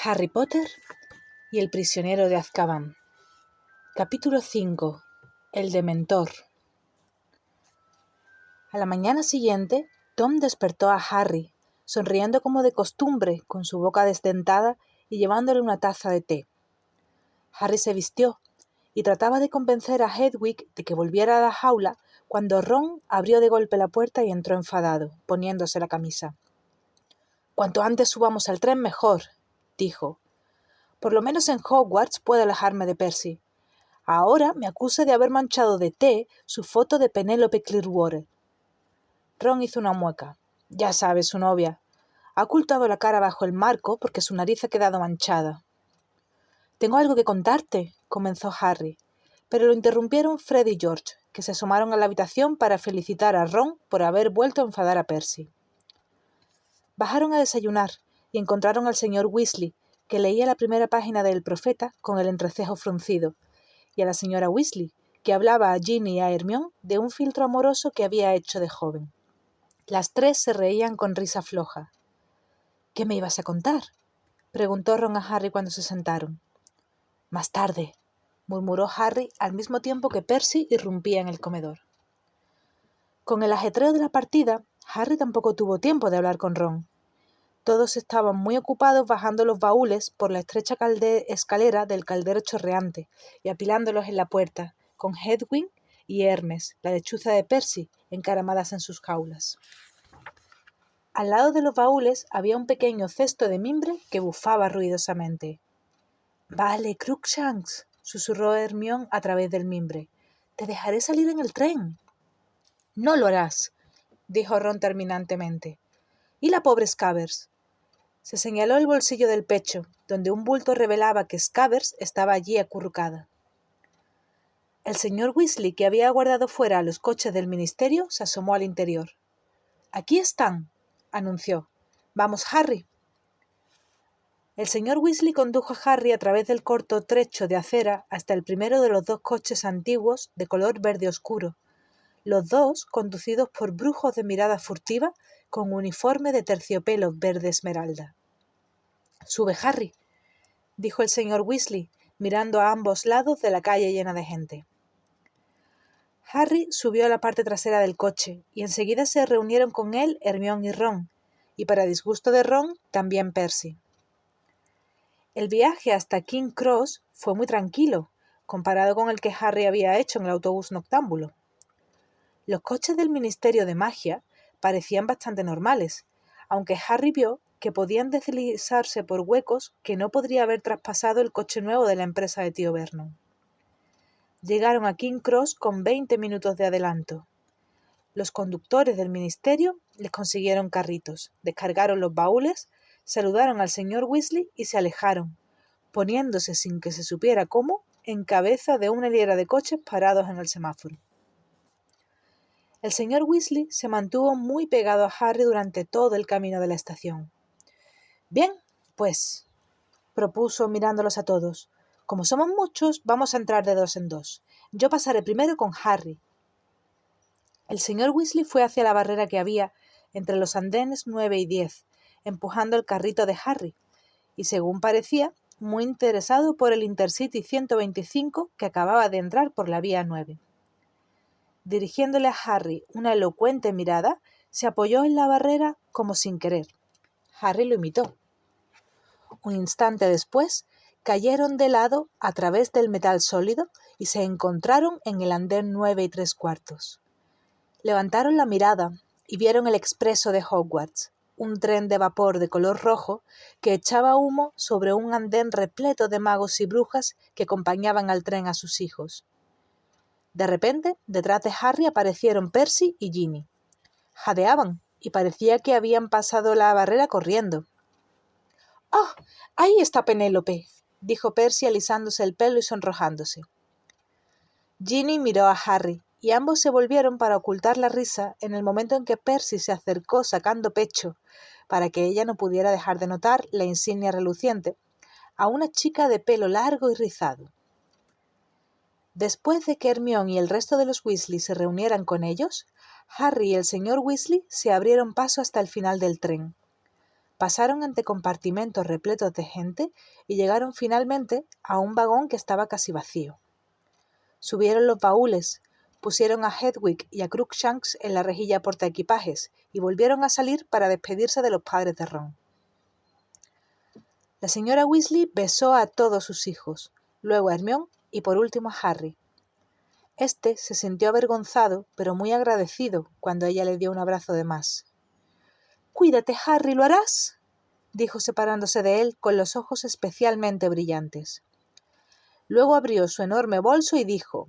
Harry Potter y el prisionero de Azkaban. Capítulo 5. El Dementor. A la mañana siguiente, Tom despertó a Harry, sonriendo como de costumbre, con su boca desdentada y llevándole una taza de té. Harry se vistió y trataba de convencer a Hedwig de que volviera a la jaula cuando Ron abrió de golpe la puerta y entró enfadado, poniéndose la camisa. «Cuanto antes subamos al tren, mejor», dijo. «Por lo menos en Hogwarts puedo alejarme de Percy. Ahora me acusa de haber manchado de té su foto de Penélope Clearwater». Ron hizo una mueca. «Ya sabes, su novia. Ha ocultado la cara bajo el marco porque su nariz ha quedado manchada». «Tengo algo que contarte», comenzó Harry, pero lo interrumpieron Fred y George, que se asomaron a la habitación para felicitar a Ron por haber vuelto a enfadar a Percy. Bajaron a desayunar y encontraron al señor Weasley, que leía la primera página de El Profeta con el entrecejo fruncido, y a la señora Weasley, que hablaba a Ginny y a Hermione de un filtro amoroso que había hecho de joven. Las tres se reían con risa floja. «¿Qué me ibas a contar?», preguntó Ron a Harry cuando se sentaron. «Más tarde», murmuró Harry al mismo tiempo que Percy irrumpía en el comedor. Con el ajetreo de la partida, Harry tampoco tuvo tiempo de hablar con Ron. Todos estaban muy ocupados bajando los baúles por la estrecha escalera del caldero chorreante y apilándolos en la puerta, con Hedwig y Hermes, la lechuza de Percy, encaramadas en sus jaulas. Al lado de los baúles había un pequeño cesto de mimbre que bufaba ruidosamente. «Vale, Crookshanks», susurró Hermione a través del mimbre. «Te dejaré salir en el tren». «No lo harás», dijo Ron terminantemente. «¿Y la pobre Scabbers?». Se señaló el bolsillo del pecho, donde un bulto revelaba que Scabbers estaba allí acurrucada. El señor Weasley, que había guardado fuera a los coches del ministerio, se asomó al interior. «Aquí están», anunció. «Vamos, Harry». El señor Weasley condujo a Harry a través del corto trecho de acera hasta el primero de los dos coches antiguos de color verde oscuro, los dos conducidos por brujos de mirada furtiva con uniforme de terciopelo verde esmeralda. «Sube, Harry», dijo el señor Weasley, mirando a ambos lados de la calle llena de gente. Harry subió a la parte trasera del coche y enseguida se reunieron con él Hermione y Ron, y para disgusto de Ron, también Percy. El viaje hasta King's Cross fue muy tranquilo, comparado con el que Harry había hecho en el autobús noctámbulo. Los coches del Ministerio de Magia parecían bastante normales, aunque Harry vio que podían deslizarse por huecos que no podría haber traspasado el coche nuevo de la empresa de tío Vernon. Llegaron a King's Cross con 20 minutos de adelanto. Los conductores del ministerio les consiguieron carritos, descargaron los baúles, saludaron al señor Weasley y se alejaron, poniéndose sin que se supiera cómo en cabeza de una hilera de coches parados en el semáforo. El señor Weasley se mantuvo muy pegado a Harry durante todo el camino de la estación. «Bien, pues», propuso mirándolos a todos, «como somos muchos, vamos a entrar de dos en dos. Yo pasaré primero con Harry». El señor Weasley fue hacia la barrera que había entre los andenes 9 y 10, empujando el carrito de Harry, y según parecía, muy interesado por el Intercity 125 que acababa de entrar por la vía 9. Dirigiéndole a Harry una elocuente mirada, se apoyó en la barrera como sin querer. Harry lo imitó. Un instante después, cayeron de lado a través del metal sólido y se encontraron en el andén 9 3/4. Levantaron la mirada y vieron el expreso de Hogwarts, un tren de vapor de color rojo que echaba humo sobre un andén repleto de magos y brujas que acompañaban al tren a sus hijos. De repente, detrás de Harry aparecieron Percy y Ginny. Jadeaban y parecía que habían pasado la barrera corriendo. «¡Oh, ahí está Penélope!», dijo Percy alisándose el pelo y sonrojándose. Ginny miró a Harry y ambos se volvieron para ocultar la risa en el momento en que Percy se acercó sacando pecho, para que ella no pudiera dejar de notar la insignia reluciente, a una chica de pelo largo y rizado. Después de que Hermione y el resto de los Weasley se reunieran con ellos, Harry y el señor Weasley se abrieron paso hasta el final del tren. Pasaron entre compartimentos repletos de gente y llegaron finalmente a un vagón que estaba casi vacío. Subieron los baúles, pusieron a Hedwig y a Cruikshanks en la rejilla portaequipajes y volvieron a salir para despedirse de los padres de Ron. La señora Weasley besó a todos sus hijos, luego a Hermione y por último a Harry. Este se sintió avergonzado, pero muy agradecido cuando ella le dio un abrazo de más. «Cuídate, Harry, ¿lo harás?», dijo separándose de él con los ojos especialmente brillantes. Luego abrió su enorme bolso y dijo: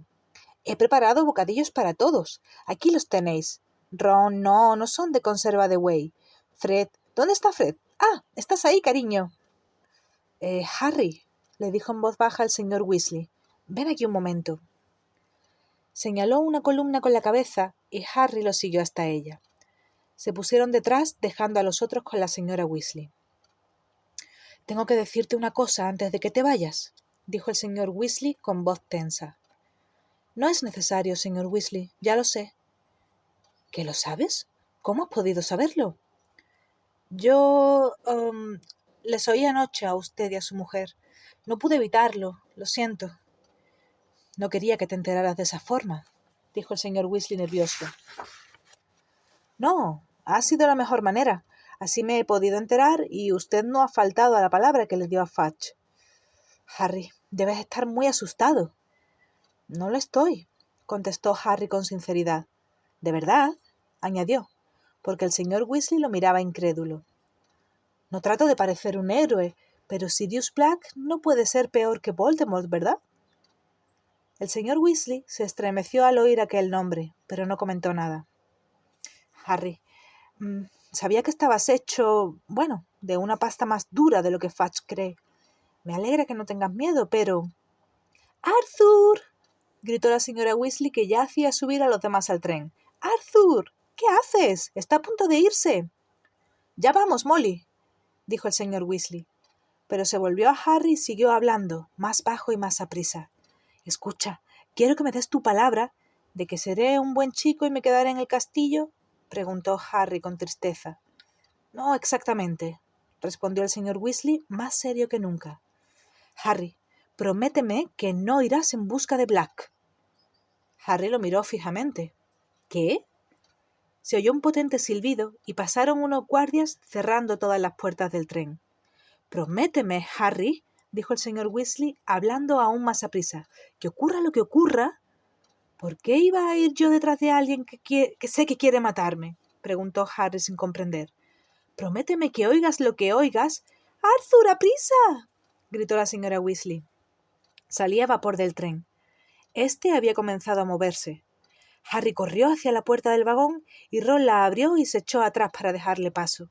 «He preparado bocadillos para todos. Aquí los tenéis. Ron, no son de conserva de buey. Fred, ¿dónde está Fred? Ah, estás ahí, cariño». Harry», le dijo en voz baja el señor Weasley, «ven aquí un momento». Señaló una columna con la cabeza y Harry lo siguió hasta ella. Se pusieron detrás, dejando a los otros con la señora Weasley. «Tengo que decirte una cosa antes de que te vayas», dijo el señor Weasley con voz tensa. «No es necesario, señor Weasley, ya lo sé». «¿Qué lo sabes? ¿Cómo has podido saberlo?» «Yo les oí anoche a usted y a su mujer. No pude evitarlo, lo siento». «No quería que te enteraras de esa forma», dijo el señor Weasley nervioso. «No, ha sido la mejor manera. Así me he podido enterar y usted no ha faltado a la palabra que le dio a Fudge». «Harry, debes estar muy asustado». «No lo estoy», contestó Harry con sinceridad. «¿De verdad?», añadió, porque el señor Weasley lo miraba incrédulo. «No trato de parecer un héroe, pero Sirius Black no puede ser peor que Voldemort, ¿verdad?». El señor Weasley se estremeció al oír aquel nombre, pero no comentó nada. «Harry, sabía que estabas hecho, de una pasta más dura de lo que Fudge cree. Me alegra que no tengas miedo, pero...» «¡Arthur!», gritó la señora Weasley, que ya hacía subir a los demás al tren. «¡Arthur! ¿Qué haces? Está a punto de irse». «Ya vamos, Molly», dijo el señor Weasley. Pero se volvió a Harry y siguió hablando, más bajo y más aprisa. «Escucha, quiero que me des tu palabra de que seré un buen chico y me quedaré en el castillo», preguntó Harry con tristeza. «No exactamente», respondió el señor Weasley, más serio que nunca. «Harry, prométeme que no irás en busca de Black». Harry lo miró fijamente. «¿Qué?». Se oyó un potente silbido y pasaron unos guardias cerrando todas las puertas del tren. «Prométeme, Harry», dijo el señor Weasley, hablando aún más aprisa, «que ocurra lo que ocurra». «¿Por qué iba a ir yo detrás de alguien que sé que quiere matarme?», preguntó Harry sin comprender. «Prométeme que oigas lo que oigas». «¡Arthur, aprisa!», gritó la señora Weasley. Salía vapor del tren. Este había comenzado a moverse. Harry corrió hacia la puerta del vagón y Ron la abrió y se echó atrás para dejarle paso.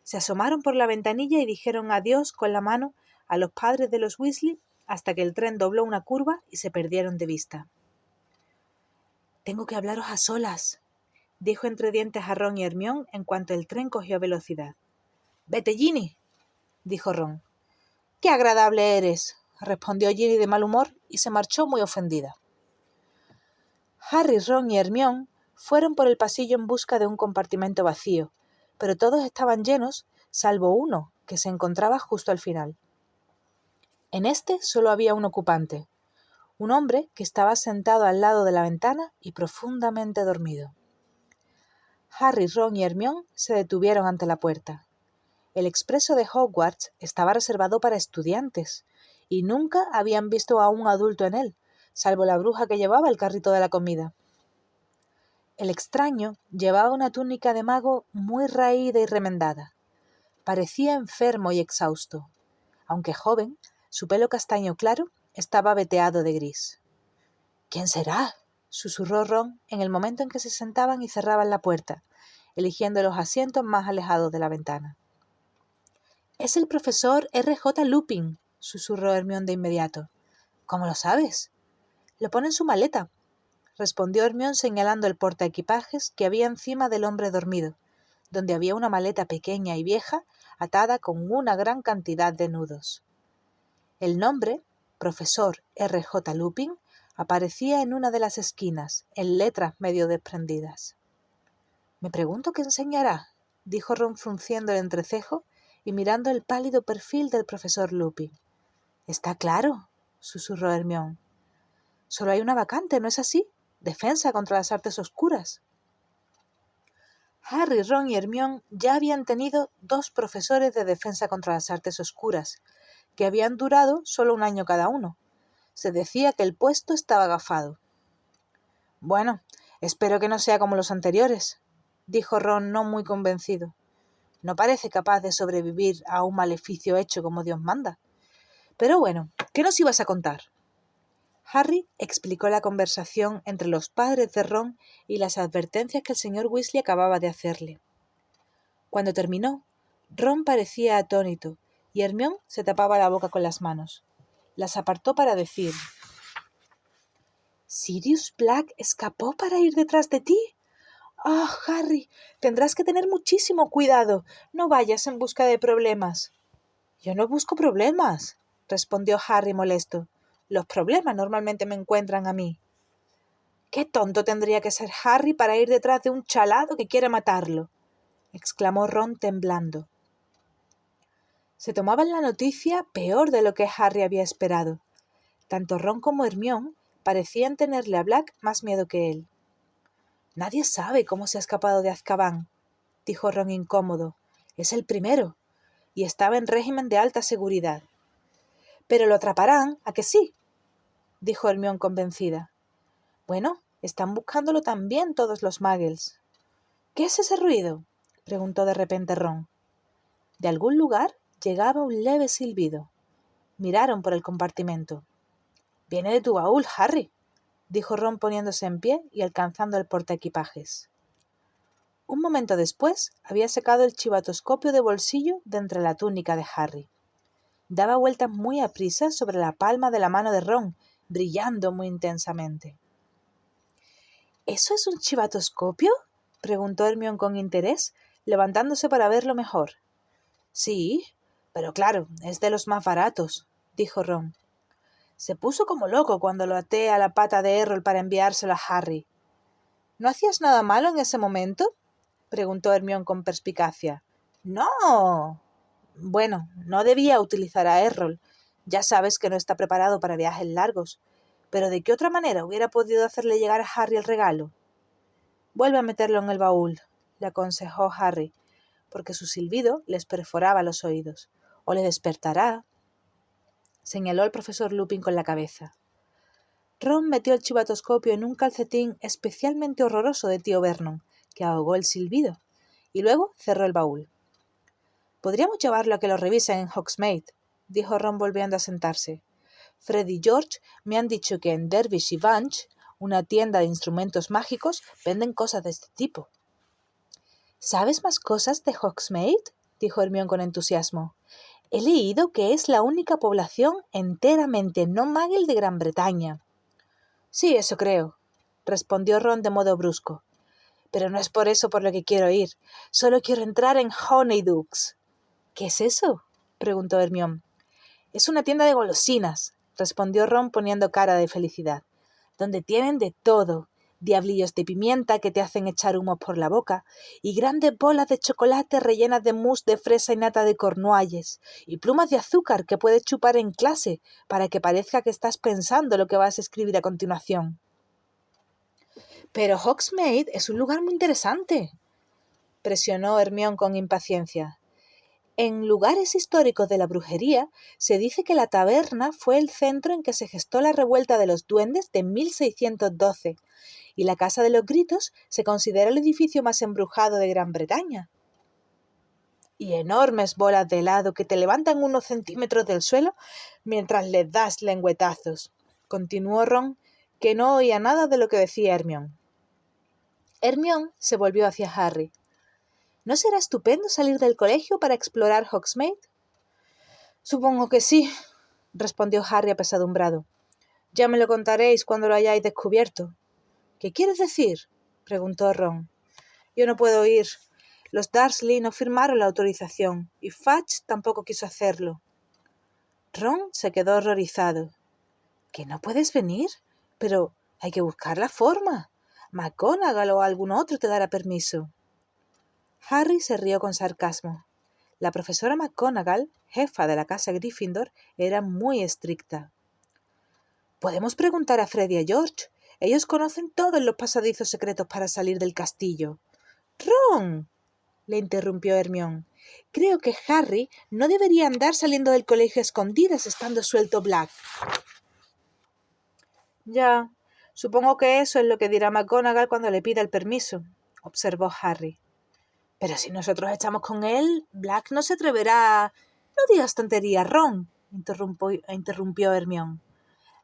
Se asomaron por la ventanilla y dijeron adiós con la mano a los padres de los Weasley hasta que el tren dobló una curva y se perdieron de vista. «Tengo que hablaros a solas», dijo entre dientes a Ron y Hermione en cuanto el tren cogió velocidad. «Vete, Ginny», dijo Ron. «Qué agradable eres», respondió Ginny de mal humor y se marchó muy ofendida. Harry, Ron y Hermione fueron por el pasillo en busca de un compartimento vacío, pero todos estaban llenos, salvo uno, que se encontraba justo al final. En este solo había un ocupante, un hombre que estaba sentado al lado de la ventana y profundamente dormido. Harry, Ron y Hermione se detuvieron ante la puerta. El expreso de Hogwarts estaba reservado para estudiantes, y nunca habían visto a un adulto en él, salvo la bruja que llevaba el carrito de la comida. El extraño llevaba una túnica de mago muy raída y remendada. Parecía enfermo y exhausto. Aunque joven, su pelo castaño claro estaba veteado de gris. «¿Quién será?», susurró Ron en el momento en que se sentaban y cerraban la puerta, eligiendo los asientos más alejados de la ventana. «Es el profesor R.J. Lupin», susurró Hermione de inmediato. «¿Cómo lo sabes?». «Lo pone en su maleta», respondió Hermione señalando el portaequipajes que había encima del hombre dormido, donde había una maleta pequeña y vieja atada con una gran cantidad de nudos. El nombre, profesor R.J. Lupin, aparecía en una de las esquinas, en letras medio desprendidas. «Me pregunto qué enseñará», dijo Ron frunciendo el entrecejo y mirando el pálido perfil del profesor Lupin. «Está claro», susurró Hermione. «Solo hay una vacante, ¿no es así? Defensa contra las artes oscuras». Harry, Ron y Hermione ya habían tenido 2 profesores de defensa contra las artes oscuras, que habían durado solo 1 año cada uno. Se decía que el puesto estaba agafado. «Bueno, espero que no sea como los anteriores», dijo Ron no muy convencido. «No parece capaz de sobrevivir a un maleficio hecho como Dios manda. Pero bueno, ¿qué nos ibas a contar?» Harry explicó la conversación entre los padres de Ron y las advertencias que el señor Weasley acababa de hacerle. Cuando terminó, Ron parecía atónito y Hermione se tapaba la boca con las manos. Las apartó para decir: «¿Sirius Black escapó para ir detrás de ti? ¡Ah, Harry! Tendrás que tener muchísimo cuidado. No vayas en busca de problemas». «Yo no busco problemas», respondió Harry molesto. «Los problemas normalmente me encuentran a mí». «Qué tonto tendría que ser Harry para ir detrás de un chalado que quiere matarlo», exclamó Ron temblando. Se tomaban la noticia peor de lo que Harry había esperado. Tanto Ron como Hermione parecían tenerle a Black más miedo que él. «Nadie sabe cómo se ha escapado de Azkaban», dijo Ron incómodo. «Es el primero, y estaba en régimen de alta seguridad». «Pero lo atraparán, ¿a que sí?», dijo Hermione convencida. «Bueno, están buscándolo también todos los muggles». «¿Qué es ese ruido?», preguntó de repente Ron. De algún lugar llegaba un leve silbido. Miraron por el compartimento. «Viene de tu baúl, Harry», dijo Ron poniéndose en pie y alcanzando el portaequipajes. Un momento después había sacado el chivatoscopio de bolsillo de entre la túnica de Harry. Daba vueltas muy aprisa sobre la palma de la mano de Ron, brillando muy intensamente. «¿Eso es un chivatoscopio?», preguntó Hermione con interés, levantándose para verlo mejor. «Sí, pero claro, es de los más baratos», dijo Ron. Se puso como loco cuando lo até a la pata de Errol para enviárselo a Harry. «¿No hacías nada malo en ese momento?», preguntó Hermione con perspicacia. «No». «Bueno, no debía utilizar a Errol. Ya sabes que no está preparado para viajes largos. Pero ¿de qué otra manera hubiera podido hacerle llegar a Harry el regalo?» «Vuelve a meterlo en el baúl», le aconsejó Harry, porque su silbido les perforaba los oídos. «O le despertará», señaló el profesor Lupin con la cabeza. Ron metió el chivatoscopio en un calcetín especialmente horroroso de tío Vernon, que ahogó el silbido, y luego cerró el baúl. «Podríamos llevarlo a que lo revisen en Hogsmeade», dijo Ron volviendo a sentarse. «Fred y George me han dicho que en Dervish y Bunch, una tienda de instrumentos mágicos, venden cosas de este tipo». «¿Sabes más cosas de Hogsmeade?», dijo Hermione con entusiasmo. «He leído que es la única población enteramente no muggle de Gran Bretaña». «Sí, eso creo», respondió Ron de modo brusco. «Pero no es por eso por lo que quiero ir. Solo quiero entrar en Honeydukes». «¿Qué es eso?», preguntó Hermione. «Es una tienda de golosinas», respondió Ron poniendo cara de felicidad, «donde tienen de todo. Diablillos de pimienta que te hacen echar humo por la boca, y grandes bolas de chocolate rellenas de mousse de fresa y nata de Cornualles, y plumas de azúcar que puedes chupar en clase para que parezca que estás pensando lo que vas a escribir a continuación». «Pero Hogsmeade es un lugar muy interesante», presionó Hermione con impaciencia. «En lugares históricos de la brujería se dice que la taberna fue el centro en que se gestó la revuelta de los duendes de 1612, y la Casa de los Gritos se considera el edificio más embrujado de Gran Bretaña». «Y enormes bolas de helado que te levantan unos centímetros del suelo mientras les das lengüetazos», continuó Ron, que no oía nada de lo que decía Hermione. Hermione se volvió hacia Harry. «¿No será estupendo salir del colegio para explorar Hogsmeade?» «Supongo que sí», respondió Harry apesadumbrado. «Ya me lo contaréis cuando lo hayáis descubierto». «¿Qué quieres decir?», preguntó Ron. «Yo no puedo ir. Los Dursley no firmaron la autorización, y Fudge tampoco quiso hacerlo». Ron se quedó horrorizado. «¿Que no puedes venir? Pero hay que buscar la forma. McGonagall o algún otro te dará permiso». Harry se rió con sarcasmo. La profesora McGonagall, jefa de la casa Gryffindor, era muy estricta. «Podemos preguntar a Fred y a George. Ellos conocen todos los pasadizos secretos para salir del castillo». «¡Ron!», le interrumpió Hermione. «Creo que Harry no debería andar saliendo del colegio a escondidas estando suelto Black». «Ya, supongo que eso es lo que dirá McGonagall cuando le pida el permiso», observó Harry. «Pero si nosotros echamos con él, Black no se atreverá». «No digas tonterías, Ron», interrumpió Hermione.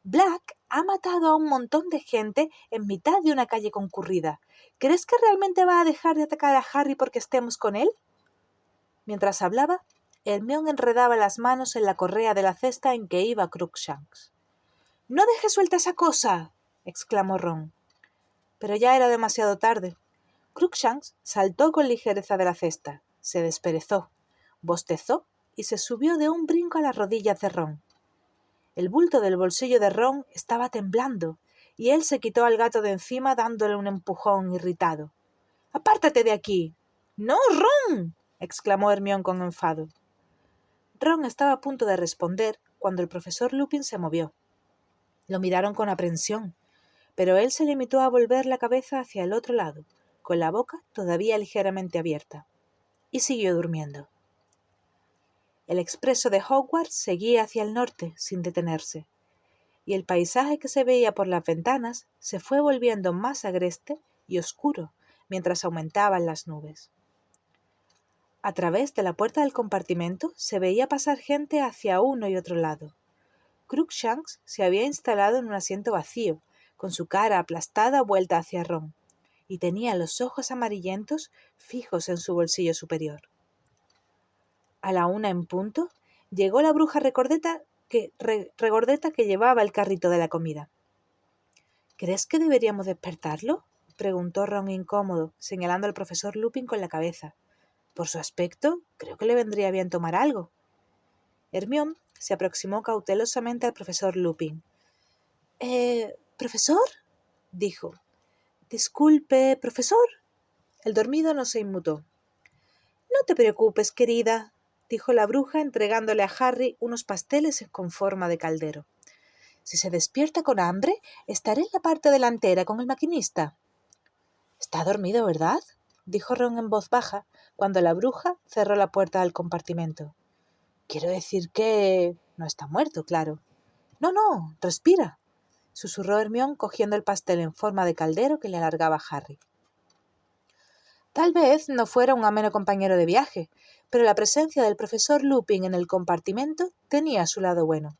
«Black ha matado a un montón de gente en mitad de una calle concurrida. ¿Crees que realmente va a dejar de atacar a Harry porque estemos con él?». Mientras hablaba, Hermione enredaba las manos en la correa de la cesta en que iba Crookshanks. «¡No dejes suelta esa cosa!», exclamó Ron. Pero ya era demasiado tarde. Crookshanks saltó con ligereza de la cesta, se desperezó, bostezó y se subió de un brinco a las rodillas de Ron. El bulto del bolsillo de Ron estaba temblando y él se quitó al gato de encima dándole un empujón irritado. «¡Apártate de aquí!». «¡No, Ron!», exclamó Hermione con enfado. Ron estaba a punto de responder cuando el profesor Lupin se movió. Lo miraron con aprensión, pero él se limitó a volver la cabeza hacia el otro lado, con la boca todavía ligeramente abierta, y siguió durmiendo. El expreso de Hogwarts seguía hacia el norte sin detenerse, y el paisaje que se veía por las ventanas se fue volviendo más agreste y oscuro mientras aumentaban las nubes. A través de la puerta del compartimento se veía pasar gente hacia uno y otro lado. Crookshanks se había instalado en un asiento vacío, con su cara aplastada vuelta hacia Ron, y tenía los ojos amarillentos fijos en su bolsillo superior. A la 1 en punto, llegó la bruja regordeta que llevaba el carrito de la comida. «¿Crees que deberíamos despertarlo?», preguntó Ron incómodo, señalando al profesor Lupin con la cabeza. «Por su aspecto, creo que le vendría bien tomar algo». Hermione se aproximó cautelosamente al profesor Lupin. «¿Profesor?», dijo. «Disculpe, profesor». El dormido no se inmutó. «No te preocupes, querida», dijo la bruja entregándole a Harry unos pasteles con forma de caldero. «Si se despierta con hambre, estaré en la parte delantera con el maquinista». «Está dormido, ¿verdad?», dijo Ron en voz baja, cuando la bruja cerró la puerta del compartimento. «Quiero decir que no está muerto, claro». No, respira», susurró Hermione cogiendo el pastel en forma de caldero que le alargaba Harry. Tal vez no fuera un ameno compañero de viaje, pero la presencia del profesor Lupin en el compartimento tenía su lado bueno.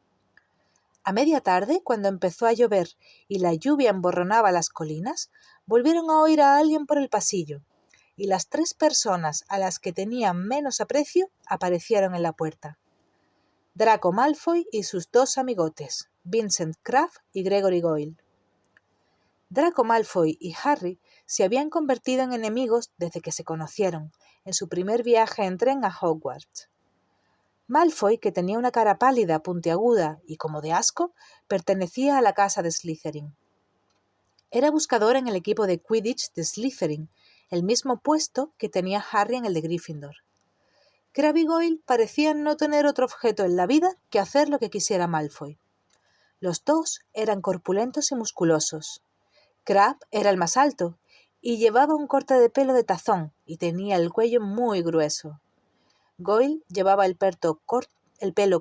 A media tarde, cuando empezó a llover y la lluvia emborronaba las colinas, volvieron a oír a alguien por el pasillo, y las 3 personas a las que tenían menos aprecio aparecieron en la puerta. Draco Malfoy y sus 2 amigotes, Vincent Crabbe y Gregory Goyle. Draco Malfoy y Harry se habían convertido en enemigos desde que se conocieron, en su primer viaje en tren a Hogwarts. Malfoy, que tenía una cara pálida, puntiaguda y como de asco, pertenecía a la casa de Slytherin. Era buscador en el equipo de Quidditch de Slytherin, el mismo puesto que tenía Harry en el de Gryffindor. Crabbe y Goyle parecían no tener otro objeto en la vida que hacer lo que quisiera Malfoy. Los 2 eran corpulentos y musculosos. Crabbe era el más alto y llevaba un corte de pelo de tazón y tenía el cuello muy grueso. Goyle llevaba el pelo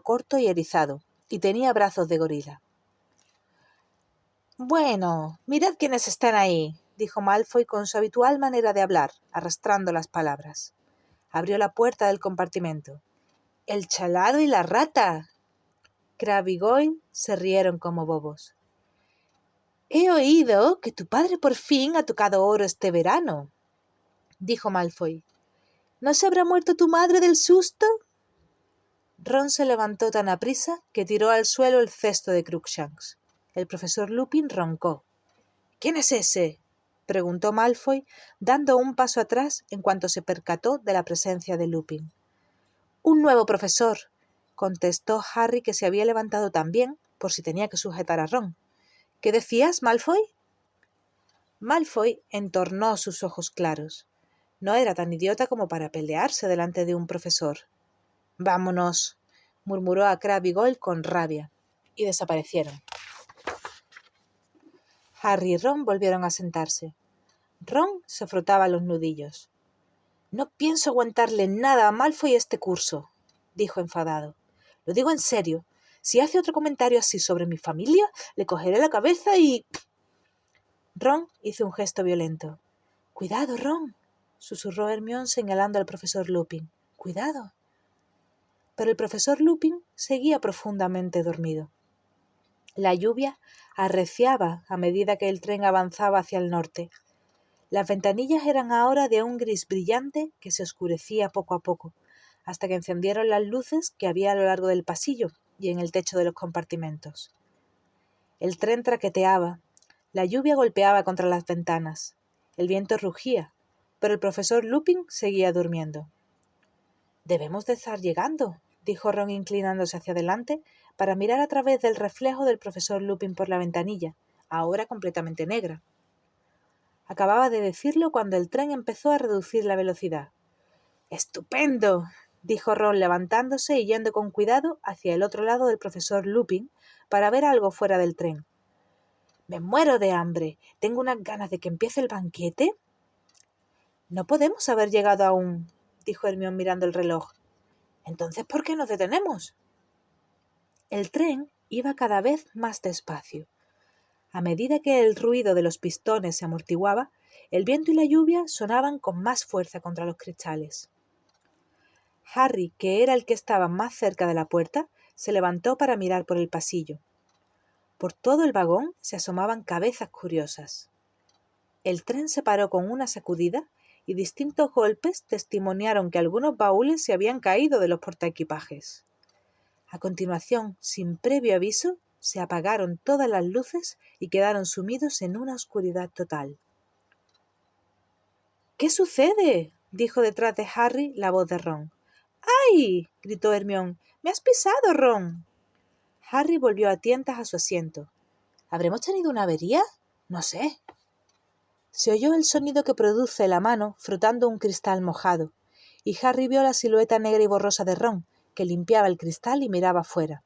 corto y erizado y tenía brazos de gorila. «Bueno, mirad quiénes están ahí», dijo Malfoy con su habitual manera de hablar, arrastrando las palabras. Abrió la puerta del compartimento. «¡El chalado y la rata!». Crabbe y Goyle se rieron como bobos. «He oído que tu padre por fin ha tocado oro este verano», dijo Malfoy. «¿No se habrá muerto tu madre del susto?». Ron se levantó tan aprisa que tiró al suelo el cesto de Crookshanks. El profesor Lupin roncó. «¿Quién es ese?», preguntó Malfoy, dando un paso atrás en cuanto se percató de la presencia de Lupin. «Un nuevo profesor», contestó Harry, que se había levantado también, por si tenía que sujetar a Ron. «¿Qué decías, Malfoy?». Malfoy entornó sus ojos claros. No era tan idiota como para pelearse delante de un profesor. Vámonos, murmuró a Crabbe y Goyle con rabia, y desaparecieron. Harry y Ron volvieron a sentarse. Ron se frotaba los nudillos. «No pienso aguantarle nada a Malfoy este curso», dijo enfadado. «Lo digo en serio. Si hace otro comentario así sobre mi familia, le cogeré la cabeza y...» Ron hizo un gesto violento. «Cuidado, Ron», susurró Hermione señalando al profesor Lupin. «Cuidado». Pero el profesor Lupin seguía profundamente dormido. La lluvia arreciaba a medida que el tren avanzaba hacia el norte. Las ventanillas eran ahora de un gris brillante que se oscurecía poco a poco, hasta que encendieron las luces que había a lo largo del pasillo y en el techo de los compartimentos. El tren traqueteaba, la lluvia golpeaba contra las ventanas, el viento rugía, pero el profesor Lupin seguía durmiendo. «Debemos de estar llegando», dijo Ron inclinándose hacia adelante para mirar a través del reflejo del profesor Lupin por la ventanilla, ahora completamente negra. Acababa de decirlo cuando el tren empezó a reducir la velocidad. «¡Estupendo!», dijo Ron levantándose y yendo con cuidado hacia el otro lado del profesor Lupin para ver algo fuera del tren. «Me muero de hambre. Tengo unas ganas de que empiece el banquete». «No podemos haber llegado aún», dijo Hermione mirando el reloj. «Entonces, ¿por qué nos detenemos?» El tren iba cada vez más despacio. A medida que el ruido de los pistones se amortiguaba, el viento y la lluvia sonaban con más fuerza contra los cristales. Harry, que era el que estaba más cerca de la puerta, se levantó para mirar por el pasillo. Por todo el vagón se asomaban cabezas curiosas. El tren se paró con una sacudida y distintos golpes testimoniaron que algunos baúles se habían caído de los portaequipajes. A continuación, sin previo aviso, se apagaron todas las luces y quedaron sumidos en una oscuridad total. «¿Qué sucede?», dijo detrás de Harry la voz de Ron. «¡Ay!», gritó Hermione. «¡Me has pisado, Ron!». Harry volvió a tientas a su asiento. «¿Habremos tenido una avería? No sé». Se oyó el sonido que produce la mano frotando un cristal mojado, y Harry vio la silueta negra y borrosa de Ron, que limpiaba el cristal y miraba fuera.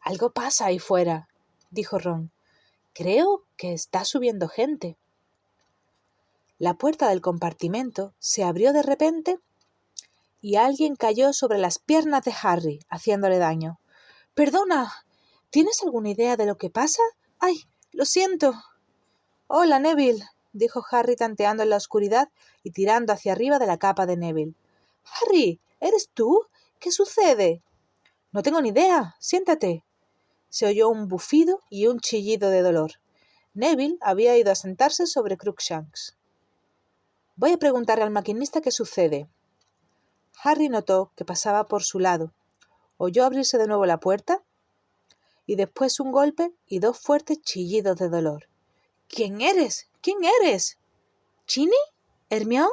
«Algo pasa ahí fuera», dijo Ron. «Creo que está subiendo gente». La puerta del compartimento se abrió de repente y alguien cayó sobre las piernas de Harry, haciéndole daño. «¡Perdona! ¿Tienes alguna idea de lo que pasa? ¡Ay, lo siento!». «Hola, Neville», dijo Harry tanteando en la oscuridad y tirando hacia arriba de la capa de Neville. «Harry, ¿eres tú? ¿Qué sucede?» «No tengo ni idea. Siéntate». Se oyó un bufido y un chillido de dolor. Neville había ido a sentarse sobre Crookshanks. «Voy a preguntarle al maquinista qué sucede». Harry notó que pasaba por su lado. Oyó abrirse de nuevo la puerta y después un golpe y dos fuertes chillidos de dolor. «¿Quién eres? ¿Quién eres?» «¿Ginny? ¿Hermione?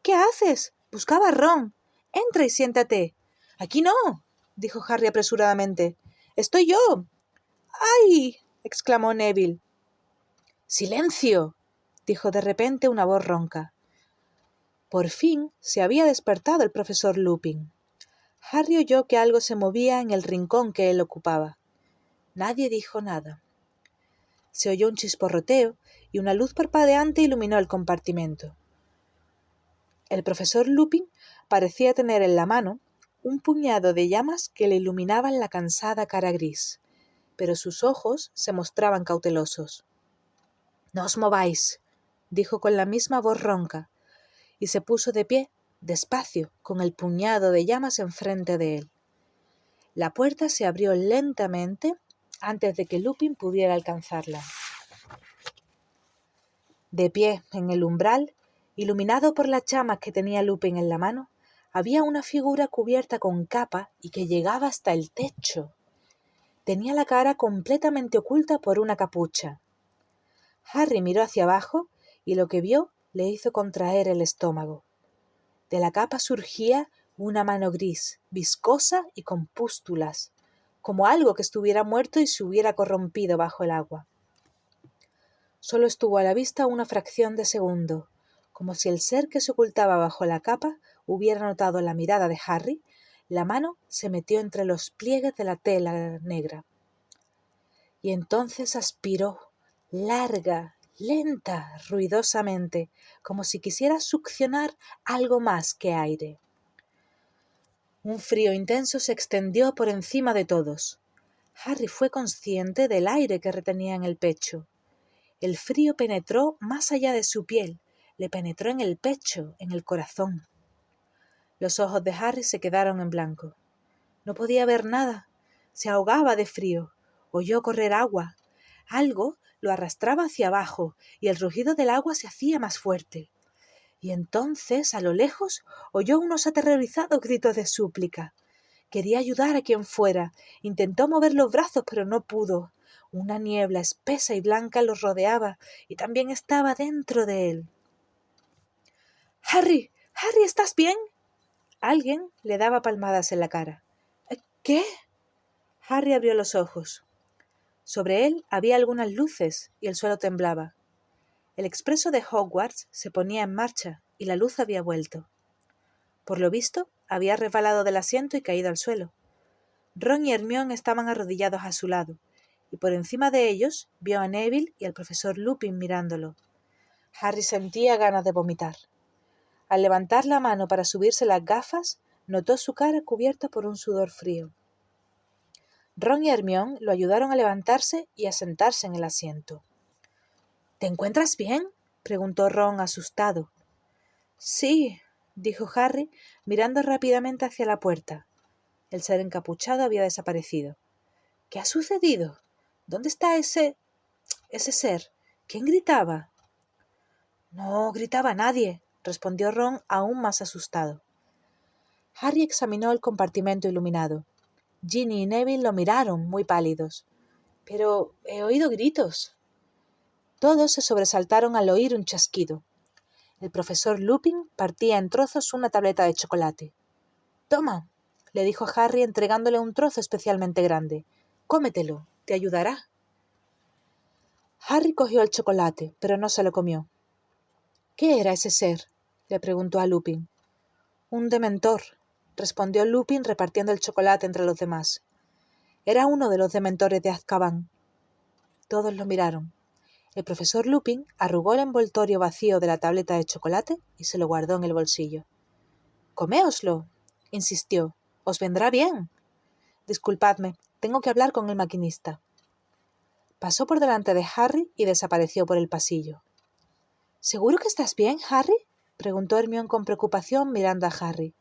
¿Qué haces? Buscaba a Ron. Entra y siéntate». «Aquí no», dijo Harry apresuradamente. «Estoy yo». «¡Ay!», exclamó Neville. «¡Silencio!», dijo de repente una voz ronca. Por fin se había despertado el profesor Lupin. Harry oyó que algo se movía en el rincón que él ocupaba. Nadie dijo nada. Se oyó un chisporroteo y una luz parpadeante iluminó el compartimento. El profesor Lupin parecía tener en la mano un puñado de llamas que le iluminaban la cansada cara gris, pero sus ojos se mostraban cautelosos. «No os mováis», dijo con la misma voz ronca, y se puso de pie, despacio, con el puñado de llamas enfrente de él. La puerta se abrió lentamente antes de que Lupin pudiera alcanzarla. De pie en el umbral, iluminado por las llamas que tenía Lupin en la mano, había una figura cubierta con capa y que llegaba hasta el techo. Tenía la cara completamente oculta por una capucha. Harry miró hacia abajo y lo que vio le hizo contraer el estómago. De la capa surgía una mano gris, viscosa y con pústulas, como algo que estuviera muerto y se hubiera corrompido bajo el agua. Solo estuvo a la vista una fracción de segundo, como si el ser que se ocultaba bajo la capa hubiera notado la mirada de Harry, La mano se metió entre los pliegues de la tela negra. Y entonces aspiró, larga, lenta, ruidosamente, como si quisiera succionar algo más que aire. Un frío intenso se extendió por encima de todos. Harry fue consciente del aire que retenía en el pecho. El frío penetró más allá de su piel, le penetró en el pecho, en el corazón. Los ojos de Harry se quedaron en blanco. No podía ver nada. Se ahogaba de frío. Oyó correr agua. Algo lo arrastraba hacia abajo y el rugido del agua se hacía más fuerte. Y entonces, a lo lejos, oyó unos aterrorizados gritos de súplica. Quería ayudar a quien fuera. Intentó mover los brazos, pero no pudo. Una niebla espesa y blanca lo rodeaba y también estaba dentro de él. ¡Harry! ¡Harry! ¿Estás bien? Alguien le daba palmadas en la cara. ¿Qué? Harry abrió los ojos. Sobre él había algunas luces y el suelo temblaba. El expreso de Hogwarts se ponía en marcha y la luz había vuelto. Por lo visto, había resbalado del asiento y caído al suelo. Ron y Hermione estaban arrodillados a su lado, y por encima de ellos vio a Neville y al profesor Lupin mirándolo. Harry sentía ganas de vomitar. Al levantar la mano para subirse las gafas, notó su cara cubierta por un sudor frío. Ron y Hermione lo ayudaron a levantarse y a sentarse en el asiento. ¿Te encuentras bien?, preguntó Ron asustado. Sí, dijo Harry, mirando rápidamente hacia la puerta. El ser encapuchado había desaparecido. ¿Qué ha sucedido? ¿Dónde está ese ser? ¿Quién gritaba? No gritaba nadie, respondió Ron aún más asustado. Harry examinó el compartimento iluminado. Ginny y Neville lo miraron, muy pálidos. Pero he oído gritos. Todos se sobresaltaron al oír un chasquido. El profesor Lupin partía en trozos una tableta de chocolate. «Toma», le dijo a Harry entregándole un trozo especialmente grande. «Cómetelo, te ayudará». Harry cogió el chocolate, pero no se lo comió. «¿Qué era ese ser?», le preguntó a Lupin. «Un dementor», respondió Lupin repartiendo el chocolate entre los demás. Era uno de los dementores de Azkaban. Todos lo miraron. El profesor Lupin arrugó el envoltorio vacío de la tableta de chocolate y se lo guardó en el bolsillo. «Coméoslo», insistió. «Os vendrá bien». «Disculpadme, tengo que hablar con el maquinista». Pasó por delante de Harry y desapareció por el pasillo. «¿Seguro que estás bien, Harry?», preguntó Hermione con preocupación mirando a Harry.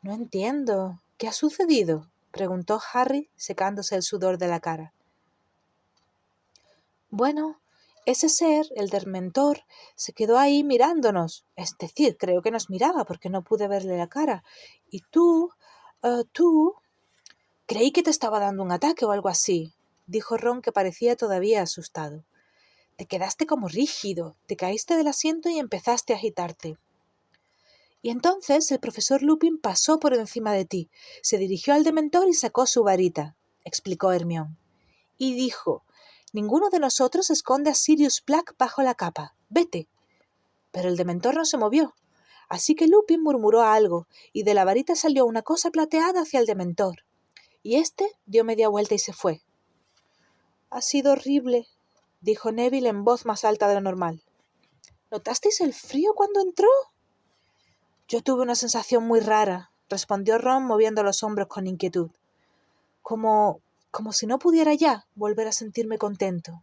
«No entiendo. ¿Qué ha sucedido?», preguntó Harry secándose el sudor de la cara. «Bueno, ese ser, el dementor, se quedó ahí mirándonos. Es decir, creo que nos miraba porque no pude verle la cara. Y tú... Creí que te estaba dando un ataque o algo así», dijo Ron, que parecía todavía asustado. «Te quedaste como rígido, te caíste del asiento y empezaste a agitarte». «Y entonces el profesor Lupin pasó por encima de ti, se dirigió al dementor y sacó su varita», explicó Hermione. «Y dijo: ninguno de nosotros esconde a Sirius Black bajo la capa. Vete». Pero el dementor no se movió, así que Lupin murmuró algo y de la varita salió una cosa plateada hacia el dementor. Y éste dio media vuelta y se fue. «Ha sido horrible», dijo Neville en voz más alta de lo normal. «¿Notasteis el frío cuando entró?» «Yo tuve una sensación muy rara», respondió Ron moviendo los hombros con inquietud. Como si no pudiera ya volver a sentirme contento».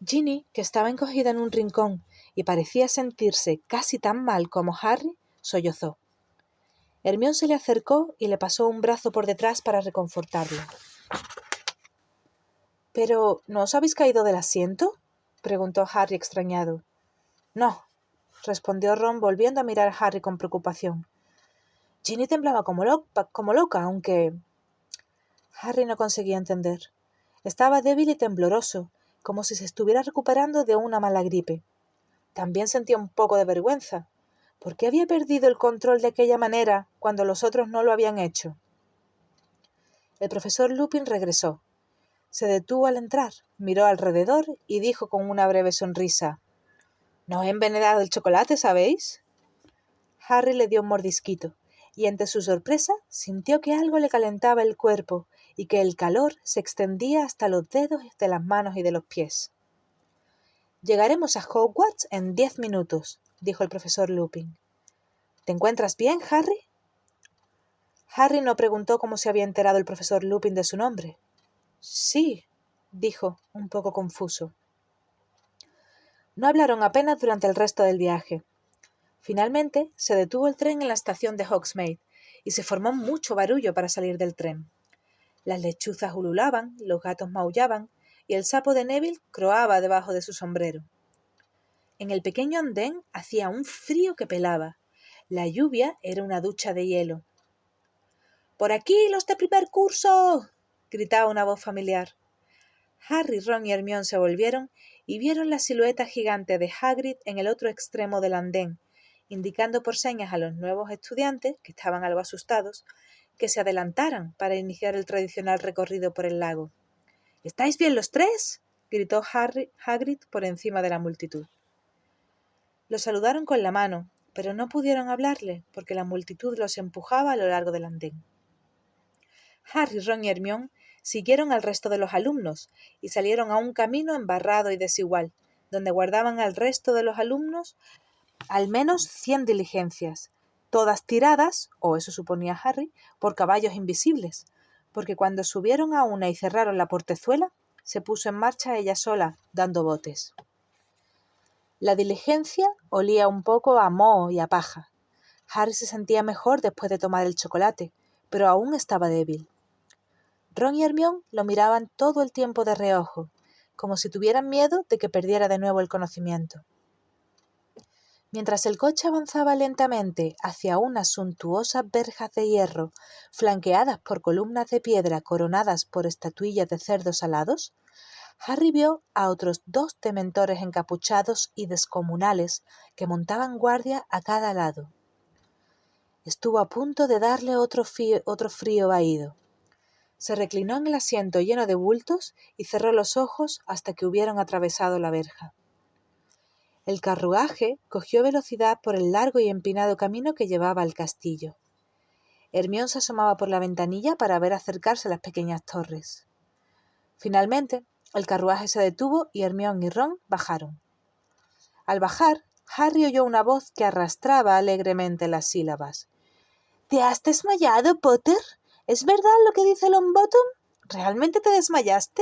Ginny, que estaba encogida en un rincón y parecía sentirse casi tan mal como Harry, sollozó. Hermione se le acercó y le pasó un brazo por detrás para reconfortarlo. «¿Pero no os habéis caído del asiento?», preguntó Harry extrañado. «No», respondió Ron volviendo a mirar a Harry con preocupación. Ginny temblaba como loca, aunque... Harry no conseguía entender. Estaba débil y tembloroso, como si se estuviera recuperando de una mala gripe. También sentía un poco de vergüenza. ¿Por qué había perdido el control de aquella manera cuando los otros no lo habían hecho? El profesor Lupin regresó. Se detuvo al entrar, miró alrededor y dijo con una breve sonrisa: «No he envenenado el chocolate, ¿sabéis?». Harry le dio un mordisquito. y ante su sorpresa sintió que algo le calentaba el cuerpo y que el calor se extendía hasta los dedos de las manos y de los pies. «Llegaremos a Hogwarts en 10 minutos», dijo el profesor Lupin. «¿Te encuentras bien, Harry?» Harry no preguntó cómo se había enterado el profesor Lupin de su nombre. «Sí», dijo, un poco confuso. No hablaron apenas durante el resto del viaje. Finalmente se detuvo el tren en la estación de Hogsmeade y se formó mucho barullo para salir del tren. Las lechuzas ululaban, los gatos maullaban y el sapo de Neville croaba debajo de su sombrero. En el pequeño andén hacía un frío que pelaba. La lluvia era una ducha de hielo. «¡Por aquí, los de primer curso!», gritaba una voz familiar. Harry, Ron y Hermione se volvieron y vieron la silueta gigante de Hagrid en el otro extremo del andén, indicando por señas a los nuevos estudiantes, que estaban algo asustados, que se adelantaran para iniciar el tradicional recorrido por el lago. «¿Estáis bien los tres?», gritó Hagrid por encima de la multitud. Los saludaron con la mano, pero no pudieron hablarle porque la multitud los empujaba a lo largo del andén. Harry, Ron y Hermione siguieron al resto de los alumnos y salieron a un camino embarrado y desigual, donde guardaban al resto de los alumnos al menos 100 diligencias, todas tiradas, o eso suponía Harry, por caballos invisibles, porque cuando subieron a una y cerraron la portezuela, se puso en marcha ella sola, dando botes. La diligencia olía un poco a moho y a paja. Harry se sentía mejor después de tomar el chocolate, pero aún estaba débil. Ron y Hermione lo miraban todo el tiempo de reojo, como si tuvieran miedo de que perdiera de nuevo el conocimiento. Mientras el coche avanzaba lentamente hacia unas suntuosas verjas de hierro, flanqueadas por columnas de piedra coronadas por estatuillas de cerdos alados, Harry vio a otros 2 dementores encapuchados y descomunales que montaban guardia a cada lado. Estuvo a punto de darle otro frío vaído. Se reclinó en el asiento lleno de bultos y cerró los ojos hasta que hubieron atravesado la verja. El carruaje cogió velocidad por el largo y empinado camino que llevaba al castillo. Hermione se asomaba por la ventanilla para ver acercarse las pequeñas torres. Finalmente, el carruaje se detuvo y Hermione y Ron bajaron. Al bajar, Harry oyó una voz que arrastraba alegremente las sílabas. «¿Te has desmayado, Potter? ¿Es verdad lo que dice Longbottom? ¿Realmente te desmayaste?»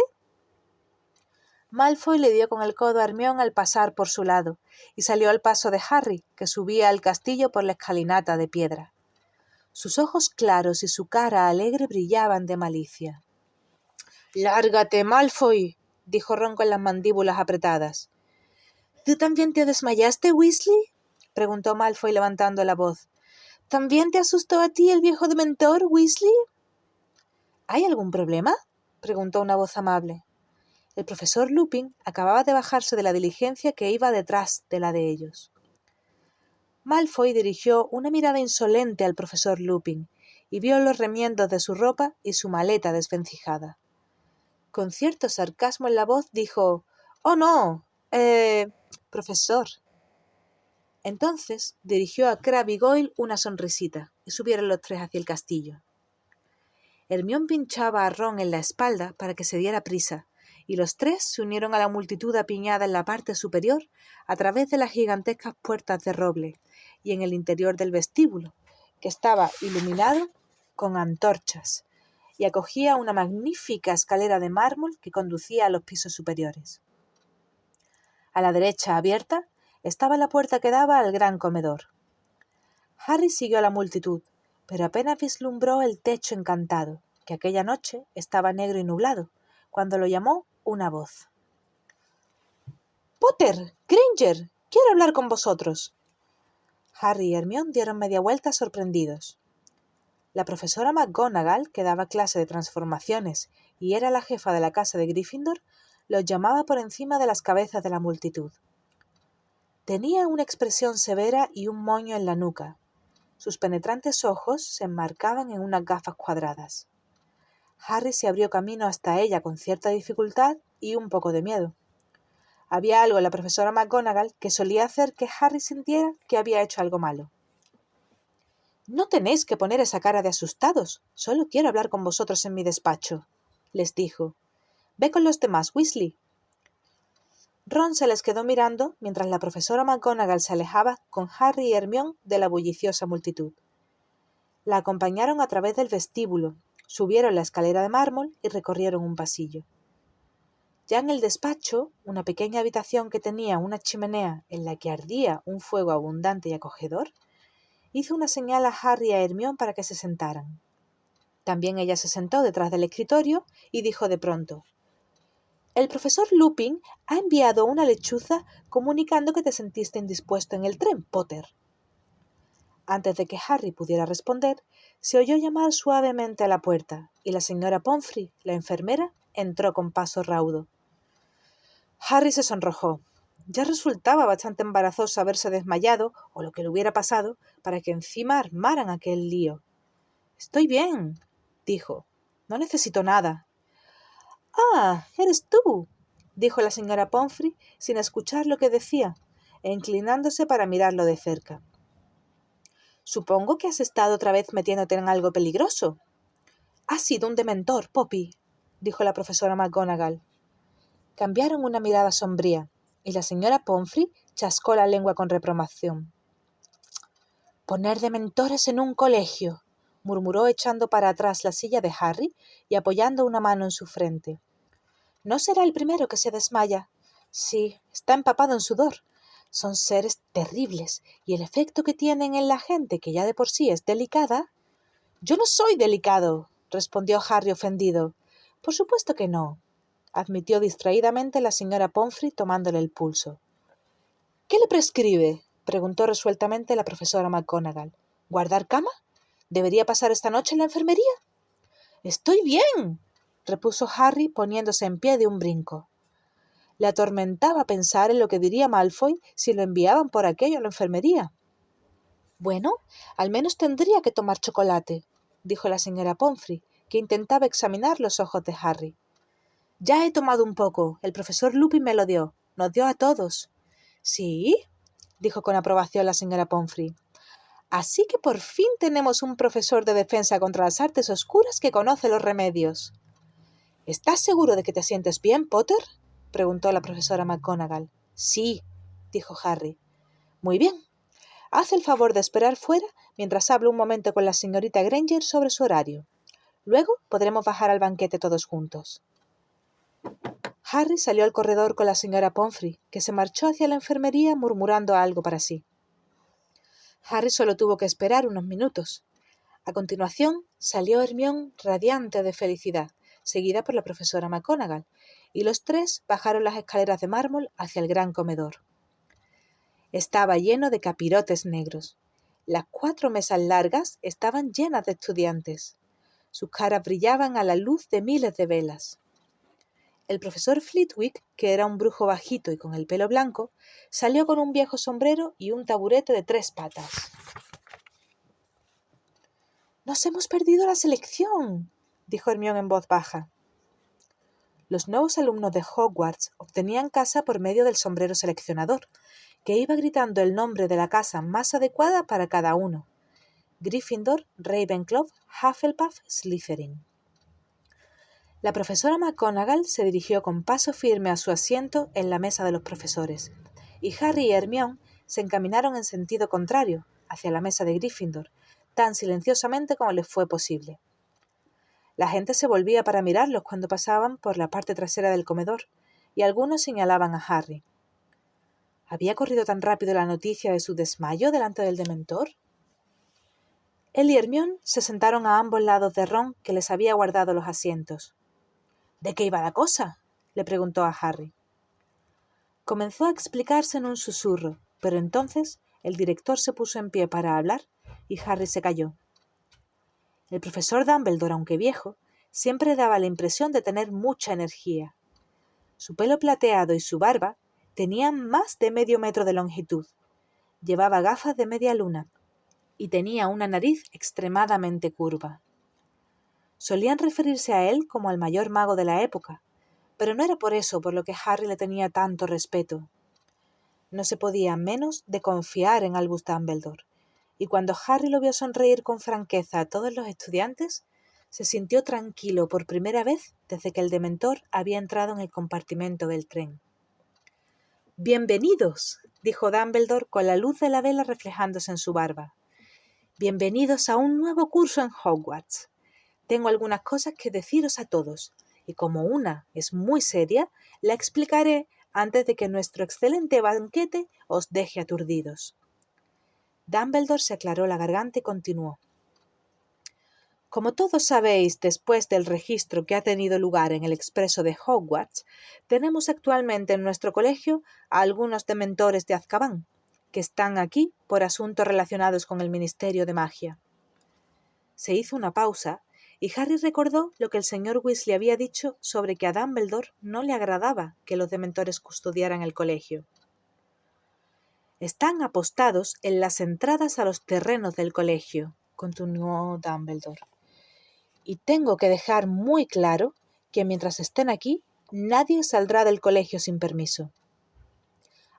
Malfoy le dio con el codo a Hermione al pasar por su lado y salió al paso de Harry, que subía al castillo por la escalinata de piedra. Sus ojos claros y su cara alegre brillaban de malicia. «¡Lárgate, Malfoy!», dijo Ron con las mandíbulas apretadas. «¿Tú también te desmayaste, Weasley?», preguntó Malfoy levantando la voz. «¿También te asustó a ti el viejo dementor, Weasley?» «¿Hay algún problema?», preguntó una voz amable. El profesor Lupin acababa de bajarse de la diligencia que iba detrás de la de ellos. Malfoy dirigió una mirada insolente al profesor Lupin y vio los remiendos de su ropa y su maleta desvencijada. Con cierto sarcasmo en la voz dijo: «Oh, no, profesor». Entonces dirigió a Crabbe y Goyle una sonrisita y subieron los 3 hacia el castillo. Hermione pinchaba a Ron en la espalda para que se diera prisa, y los 3 se unieron a la multitud apiñada en la parte superior a través de las gigantescas puertas de roble y en el interior del vestíbulo, que estaba iluminado con antorchas y acogía una magnífica escalera de mármol que conducía a los pisos superiores. A la derecha, abierta, estaba la puerta que daba al gran comedor. Harry siguió a la multitud, pero apenas vislumbró el techo encantado, que aquella noche estaba negro y nublado, cuando lo llamó una voz. «Potter, Granger, quiero hablar con vosotros». Harry y Hermione dieron media vuelta sorprendidos. La profesora McGonagall, que daba clase de transformaciones y era la jefa de la casa de Gryffindor, los llamaba por encima de las cabezas de la multitud. Tenía una expresión severa y un moño en la nuca. Sus penetrantes ojos se enmarcaban en unas gafas cuadradas. Harry se abrió camino hasta ella con cierta dificultad y un poco de miedo. Había algo en la profesora McGonagall que solía hacer que Harry sintiera que había hecho algo malo. No tenéis que poner esa cara de asustados. Solo quiero hablar con vosotros en mi despacho, les dijo. Ve con los demás, Weasley. Ron se les quedó mirando mientras la profesora McGonagall se alejaba con Harry y Hermione de la bulliciosa multitud. La acompañaron a través del vestíbulo, subieron la escalera de mármol y recorrieron un pasillo. Ya en el despacho, una pequeña habitación que tenía una chimenea en la que ardía un fuego abundante y acogedor, hizo una señal a Harry y a Hermione para que se sentaran. También ella se sentó detrás del escritorio y dijo de pronto: «El profesor Lupin ha enviado una lechuza comunicando que te sentiste indispuesto en el tren, Potter». Antes de que Harry pudiera responder, se oyó llamar suavemente a la puerta y la señora Pomfrey, la enfermera, entró con paso raudo. Harry se sonrojó. Ya resultaba bastante embarazoso haberse desmayado, o lo que le hubiera pasado, para que encima armaran aquel lío. «Estoy bien», dijo. «No necesito nada». «Ah, eres tú», dijo la señora Pomfrey sin escuchar lo que decía, e inclinándose para mirarlo de cerca. «Supongo que has estado otra vez metiéndote en algo peligroso». «Ha sido un dementor, Poppy», dijo la profesora McGonagall. Cambiaron una mirada sombría, y la señora Pomfrey chascó la lengua con reprobación. «Poner dementores en un colegio», murmuró echando para atrás la silla de Harry y apoyando una mano en su frente. «No será el primero que se desmaya. Sí, está empapado en sudor. Son seres terribles, y el efecto que tienen en la gente, que ya de por sí es delicada». «Yo no soy delicado», respondió Harry ofendido. «Por supuesto que no», admitió distraídamente la señora Pomfrey tomándole el pulso. «¿Qué le prescribe?», preguntó resueltamente la profesora McGonagall. «¿Guardar cama? ¿Debería pasar esta noche en la enfermería?» «Estoy bien», repuso Harry poniéndose en pie de un brinco. Le atormentaba pensar en lo que diría Malfoy si lo enviaban por aquello a la enfermería. «Bueno, al menos tendría que tomar chocolate», dijo la señora Pomfrey, que intentaba examinar los ojos de Harry. «Ya he tomado un poco. El profesor Lupin me lo dio. Nos dio a todos». «¿Sí?», dijo con aprobación la señora Pomfrey. «Así que por fin tenemos un profesor de defensa contra las artes oscuras que conoce los remedios». «¿Estás seguro de que te sientes bien, Potter?», preguntó la profesora McGonagall. «Sí», dijo Harry. «Muy bien. Haz el favor de esperar fuera mientras hablo un momento con la señorita Granger sobre su horario. Luego podremos bajar al banquete todos juntos». Harry salió al corredor con la señora Pomfrey, que se marchó hacia la enfermería murmurando algo para sí. Harry solo tuvo que esperar unos minutos. A continuación salió Hermione radiante de felicidad, seguida por la profesora McGonagall, y los tres bajaron las escaleras de mármol hacia el gran comedor. Estaba lleno de capirotes negros. Las 4 mesas largas estaban llenas de estudiantes. Sus caras brillaban a la luz de miles de velas. El profesor Flitwick, que era un brujo bajito y con el pelo blanco, salió con un viejo sombrero y un taburete de 3 patas. «Nos hemos perdido la selección», dijo Hermione en voz baja. Los nuevos alumnos de Hogwarts obtenían casa por medio del sombrero seleccionador, que iba gritando el nombre de la casa más adecuada para cada uno: Gryffindor, Ravenclaw, Hufflepuff, Slytherin. La profesora McGonagall se dirigió con paso firme a su asiento en la mesa de los profesores, y Harry y Hermione se encaminaron en sentido contrario, hacia la mesa de Gryffindor, tan silenciosamente como les fue posible. La gente se volvía para mirarlos cuando pasaban por la parte trasera del comedor, y algunos señalaban a Harry. ¿Había corrido tan rápido la noticia de su desmayo delante del dementor? Él y Hermione se sentaron a ambos lados de Ron, que les había guardado los asientos. «¿De qué iba la cosa?», le preguntó a Harry. Comenzó a explicarse en un susurro, pero entonces el director se puso en pie para hablar y Harry se calló. El profesor Dumbledore, aunque viejo, siempre daba la impresión de tener mucha energía. Su pelo plateado y su barba tenían más de medio metro de longitud. Llevaba gafas de media luna y tenía una nariz extremadamente curva. Solían referirse a él como al mayor mago de la época, pero no era por eso por lo que Harry le tenía tanto respeto. No se podía menos de confiar en Albus Dumbledore, y cuando Harry lo vio sonreír con franqueza a todos los estudiantes, se sintió tranquilo por primera vez desde que el Dementor había entrado en el compartimento del tren. «Bienvenidos», dijo Dumbledore con la luz de la vela reflejándose en su barba. «Bienvenidos a un nuevo curso en Hogwarts. Tengo algunas cosas que deciros a todos, y como una es muy seria, la explicaré antes de que nuestro excelente banquete os deje aturdidos». Dumbledore se aclaró la garganta y continuó. Como todos sabéis, después del registro que ha tenido lugar en el expreso de Hogwarts, tenemos actualmente en nuestro colegio a algunos dementores de Azkaban, que están aquí por asuntos relacionados con el Ministerio de Magia. Se hizo una pausa, y Harry recordó lo que el señor Weasley había dicho sobre que a Dumbledore no le agradaba que los dementores custodiaran el colegio. Están apostados en las entradas a los terrenos del colegio, continuó Dumbledore. Y tengo que dejar muy claro que mientras estén aquí, nadie saldrá del colegio sin permiso.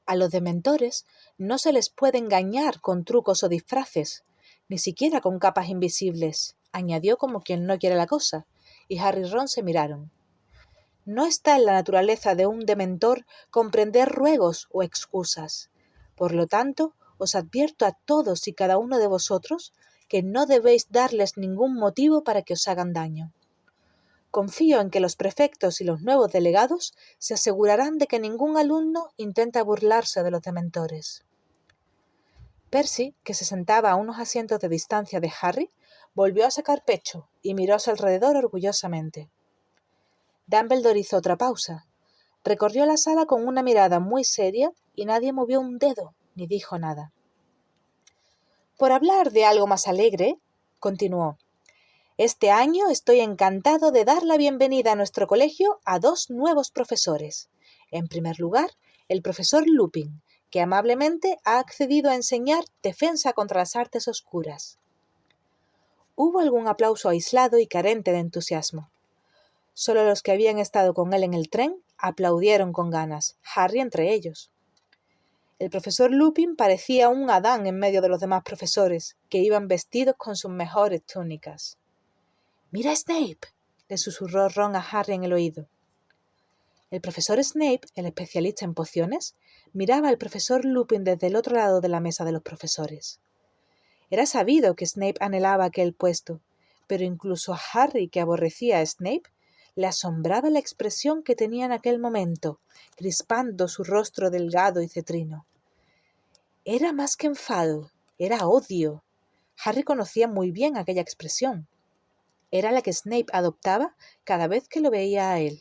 A los dementores no se les puede engañar con trucos o disfraces, ni siquiera con capas invisibles, añadió como quien no quiere la cosa, y Harry y Ron se miraron. No está en la naturaleza de un dementor comprender ruegos o excusas. Por lo tanto, os advierto a todos y cada uno de vosotros que no debéis darles ningún motivo para que os hagan daño. Confío en que los prefectos y los nuevos delegados se asegurarán de que ningún alumno intente burlarse de los dementores. Percy, que se sentaba a unos asientos de distancia de Harry, volvió a sacar pecho y miró a su alrededor orgullosamente. Dumbledore hizo otra pausa. Recorrió la sala con una mirada muy seria y nadie movió un dedo ni dijo nada. Por hablar de algo más alegre, continuó, este año estoy encantado de dar la bienvenida a nuestro colegio a 2 nuevos profesores. En primer lugar, el profesor Lupin, que amablemente ha accedido a enseñar defensa contra las artes oscuras. Hubo algún aplauso aislado y carente de entusiasmo. Solo los que habían estado con él en el tren aplaudieron con ganas, Harry entre ellos. El profesor Lupin parecía un Adán en medio de los demás profesores, que iban vestidos con sus mejores túnicas. «¡Mira a Snape!», le susurró Ron a Harry en el oído. El profesor Snape, el especialista en pociones, miraba al profesor Lupin desde el otro lado de la mesa de los profesores. Era sabido que Snape anhelaba aquel puesto, pero incluso a Harry, que aborrecía a Snape, le asombraba la expresión que tenía en aquel momento, crispando su rostro delgado y cetrino. Era más que enfado, era odio. Harry conocía muy bien aquella expresión. Era la que Snape adoptaba cada vez que lo veía a él.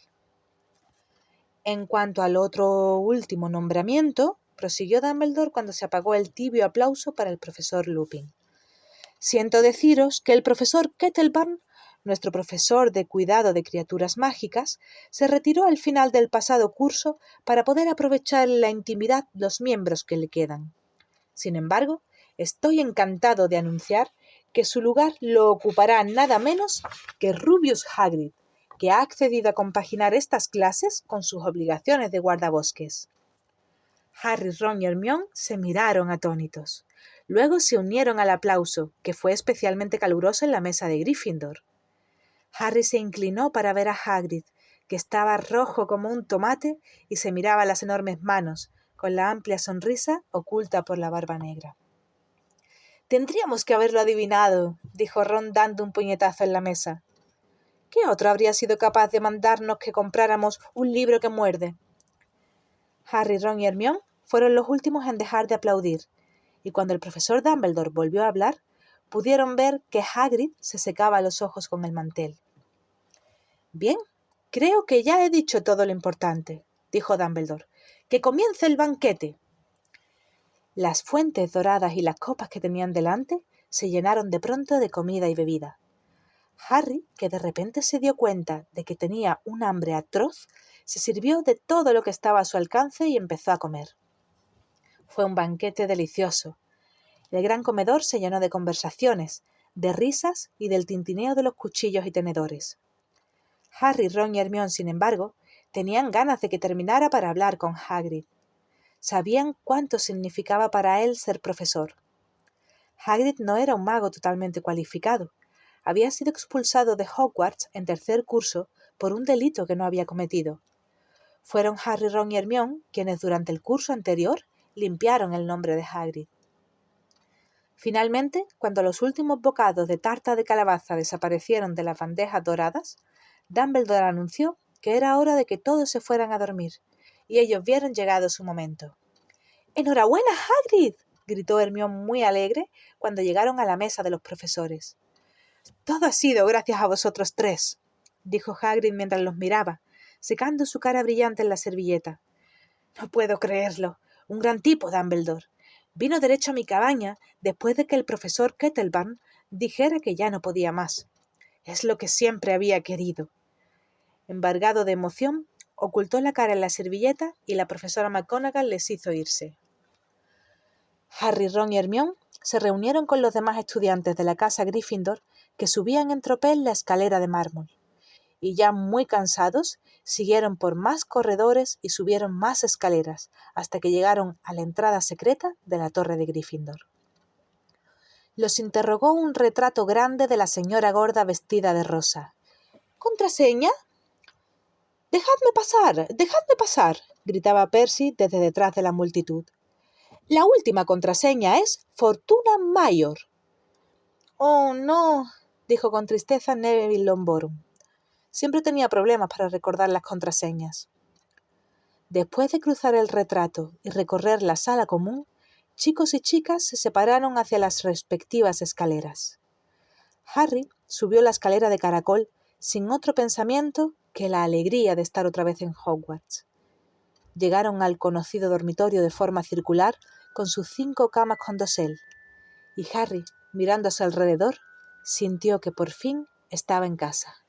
En cuanto al otro último nombramiento, prosiguió Dumbledore cuando se apagó el tibio aplauso para el profesor Lupin. Siento deciros que el profesor Kettleburn, nuestro profesor de cuidado de criaturas mágicas, se retiró al final del pasado curso para poder aprovechar la intimidad los miembros que le quedan. Sin embargo, estoy encantado de anunciar que su lugar lo ocupará nada menos que Rubius Hagrid, que ha accedido a compaginar estas clases con sus obligaciones de guardabosques. Harry, Ron y Hermione se miraron atónitos. Luego se unieron al aplauso, que fue especialmente caluroso en la mesa de Gryffindor. Harry se inclinó para ver a Hagrid, que estaba rojo como un tomate y se miraba las enormes manos, con la amplia sonrisa oculta por la barba negra. «Tendríamos que haberlo adivinado», dijo Ron dando un puñetazo en la mesa. «¿Qué otro habría sido capaz de mandarnos que compráramos un libro que muerde?» Harry, Ron y Hermione fueron los últimos en dejar de aplaudir, y cuando el profesor Dumbledore volvió a hablar, pudieron ver que Hagrid se secaba los ojos con el mantel. «Bien, creo que ya he dicho todo lo importante», dijo Dumbledore. «¡Que comience el banquete!». Las fuentes doradas y las copas que tenían delante se llenaron de pronto de comida y bebida. Harry, que de repente se dio cuenta de que tenía un hambre atroz, se sirvió de todo lo que estaba a su alcance y empezó a comer. Fue un banquete delicioso. El gran comedor se llenó de conversaciones, de risas y del tintineo de los cuchillos y tenedores. Harry, Ron y Hermione, sin embargo, tenían ganas de que terminara para hablar con Hagrid. Sabían cuánto significaba para él ser profesor. Hagrid no era un mago totalmente cualificado. Había sido expulsado de Hogwarts en tercer curso por un delito que no había cometido. Fueron Harry, Ron y Hermione quienes durante el curso anterior limpiaron el nombre de Hagrid. Finalmente, cuando los últimos bocados de tarta de calabaza desaparecieron de las bandejas doradas, Dumbledore anunció que era hora de que todos se fueran a dormir, y ellos vieron llegado su momento. «¡Enhorabuena, Hagrid!», gritó Hermione muy alegre cuando llegaron a la mesa de los profesores. «Todo ha sido gracias a vosotros tres», dijo Hagrid mientras los miraba, secando su cara brillante en la servilleta. «No puedo creerlo. Un gran tipo, Dumbledore. Vino derecho a mi cabaña después de que el profesor Kettleburn dijera que ya no podía más. Es lo que siempre había querido». Embargado de emoción, ocultó la cara en la servilleta y la profesora McGonagall les hizo irse. Harry, Ron y Hermione se reunieron con los demás estudiantes de la casa Gryffindor que subían en tropel la escalera de mármol, y ya muy cansados, siguieron por más corredores y subieron más escaleras hasta que llegaron a la entrada secreta de la torre de Gryffindor. Los interrogó un retrato grande de la señora gorda vestida de rosa. «¿Contraseña?» dejadme pasar», gritaba Percy desde detrás de la multitud. «La última contraseña es Fortuna Mayor». «Oh, no», dijo con tristeza Neville Longbottom. Siempre tenía problemas para recordar las contraseñas. Después de cruzar el retrato y recorrer la sala común, chicos y chicas se separaron hacia las respectivas escaleras. Harry subió la escalera de caracol sin otro pensamiento que la alegría de estar otra vez en Hogwarts. Llegaron al conocido dormitorio de forma circular con sus 5 camas con dosel, y Harry, mirando a su alrededor, sintió que por fin estaba en casa.